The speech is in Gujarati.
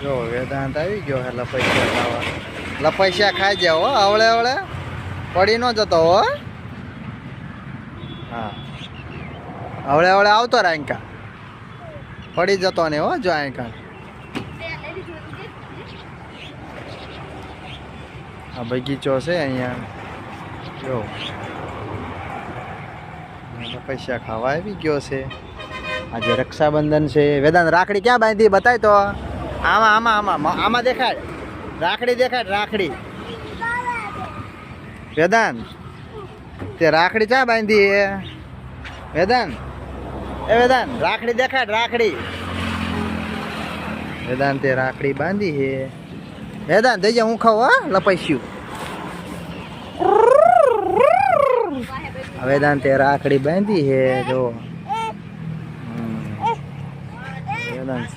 જો વેદાંત આવી ગયો હે લપૈયા ખાવા. લપૈયા ખાઈ જાવ હો આવળે આવળે પડી ન જતો હો. હા આવળે આવળે આવતો રાંકા પડી જતો ને હો. જો આંકા આ બગીચો છે અહીંયા. જો પૈસા ખાવા આવી ગયો છે. આજે રક્ષાબંધન છે. વેદાંત રાખડી ક્યાં બાંધી બતાય તો. આમાં આમાં આમાં આમાં દેખાડ રાખડી દેખાડ રાખડી. વેદાંત તે રાખડી ક્યાં બાંધી હે વેદાંત? એ વેદાંત રાખડી દેખાડ રાખડી. વેદાંતે રાખડી બાંધી હે. વેદાંત જઈએ હું ખાવ લપસ્યું. વેદાંતે રાખડી બાંધી હે. જો વેદાંત